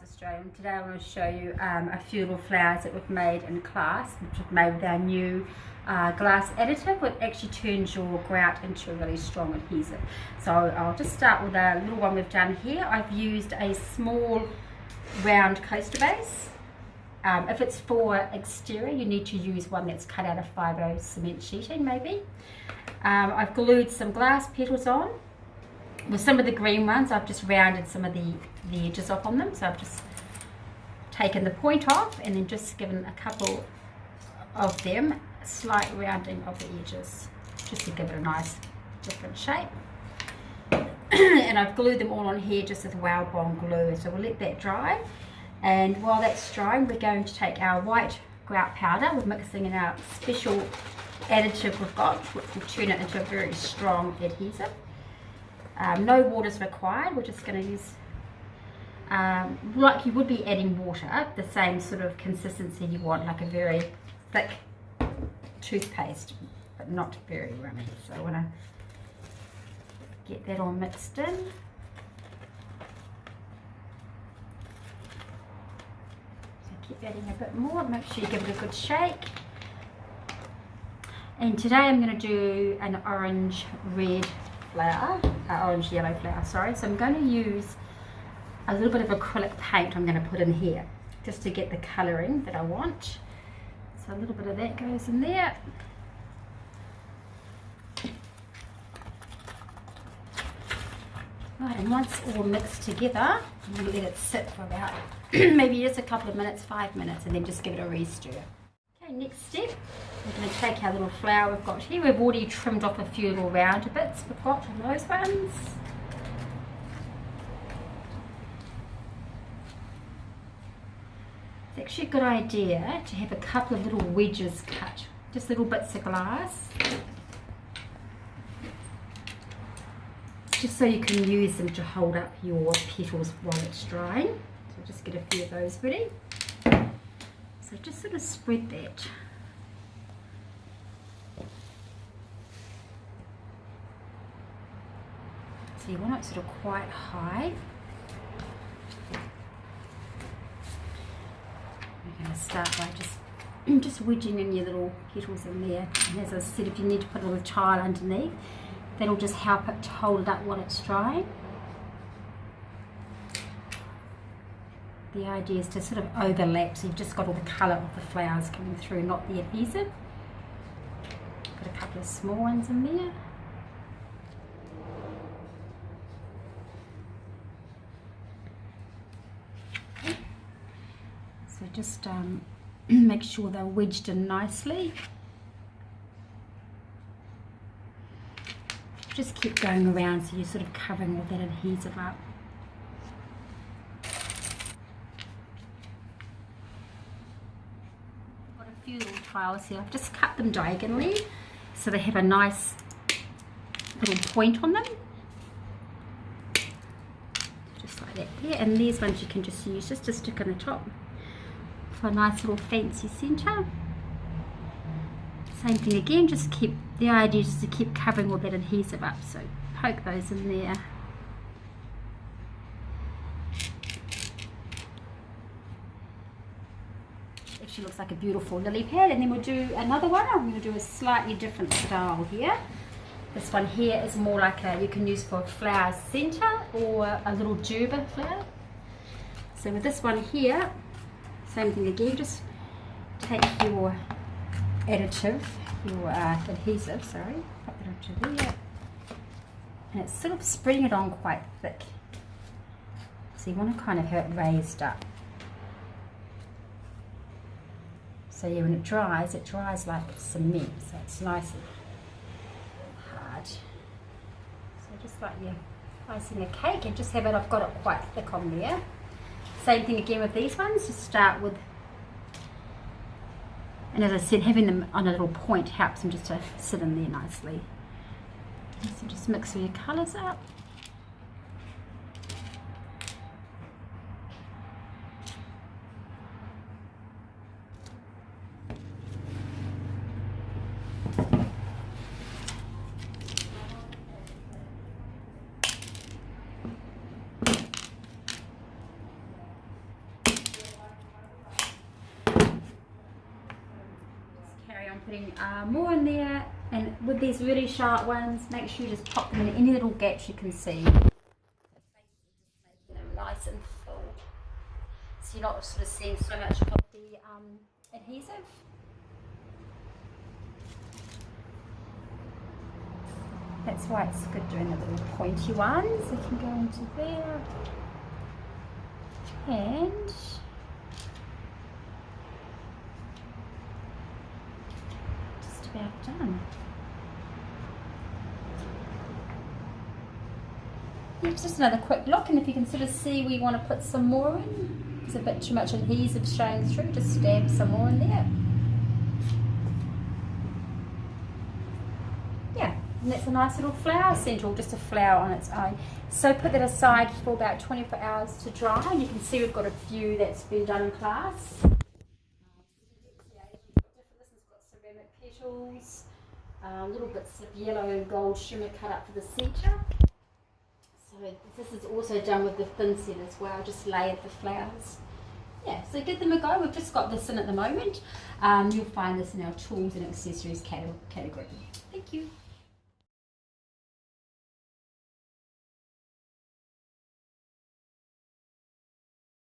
Australia, and today I want to show you a few little flowers that we've made in class, which we've made with our new glass additive, which actually turns your grout into a really strong adhesive. So I'll just start with a little one we've done here. I've used a small round coaster base. If it's for exterior, you need to use one that's cut out of fibro cement sheeting maybe. I've glued some glass petals on. With some of the green ones, I've just rounded some of the edges off on them. So I've just taken the point off and then just given a couple of them a slight rounding of the edges, just to give it a nice different shape. And I've glued them all on here just with Wow Bond glue. So we'll let that dry. And while that's drying, we're going to take our white grout powder. We're mixing in our special additive we've got, which will turn it into a very strong adhesive. No water is required. We're just going to use, like you would be adding water, the same sort of consistency you want, like a very thick toothpaste, but not very runny. So I want to get that all mixed in. So keep adding a bit more, make sure you give it a good shake. And today I'm going to do an orange-red flower, orange-yellow flower, sorry. So I'm going to use a little bit of acrylic paint I'm going to put in here, just to get the colouring that I want. So a little bit of that goes in there. Right, and once all mixed together, I'm going to let it sit for about maybe just a couple of minutes, 5 minutes, and then just give it a re-stir. Okay, next step, we're going to take our little flower we've got here. We've already trimmed off a few little rounder bits we've got on those ones. It's actually a good idea to have a couple of little wedges cut, just little bits of glass, just so you can use them to hold up your petals while it's drying. So just get a few of those ready. So just sort of spread that. So you want it sort of quite high. We're going to start by just wedging in your little petals in there. And as I said, if you need to put a little tile underneath, that'll just help it to hold it up while it's drying. The idea is to sort of overlap, so you've just got all the colour of the flowers coming through, not the adhesive. Got a couple of small ones in there. Okay. So just make sure they're wedged in nicely. Just keep going around so you're sort of covering all that adhesive up. Few little tiles here. I've just cut them diagonally so they have a nice little point on them, just like that there. And these ones you can just use just to stick in the top for a nice little fancy centre. Same thing again, just keep, the idea is to keep covering all that adhesive up, so poke those in there. She looks like a beautiful lily pad. And then we'll do another one. I'm going to do a slightly different style here. This one here is more like a, you can use for a flower center or a little gerber flower. So with this one here, same thing again, just take your additive, your adhesive, sorry, put that onto there, and it's sort of spreading it on quite thick, so you want to kind of have it raised up. So yeah, when it dries like cement, so it's nice and hard. So just like you're icing a cake, and just have it, I've got it quite thick on there. Same thing again with these ones, just start with, and as I said, having them on a little point helps them just to sit in there nicely. So just mix all your colours up. putting more in there, and with these really sharp ones, make sure you just pop them in any little gaps you can see. Just making them nice and full, so you're not sort of seeing so much of the adhesive. That's why it's good doing the little pointy ones. You can go into there and just about done. Here's just another quick look, and if you can sort of see we want to put some more in, there's a bit too much adhesive showing through, just stab some more in there. Yeah, and that's a nice little flower centre, or just a flower on its own. So put that aside for about 24 hours to dry, and you can see we've got a few that's been done in class. This has got ceramic petals, little bits of yellow and gold shimmer cut up for the centre. So this is also done with the thin set as well, just layered the flowers. Yeah, so give them a go. We've just got this in at the moment. You'll find this in our tools and accessories category. Thank you.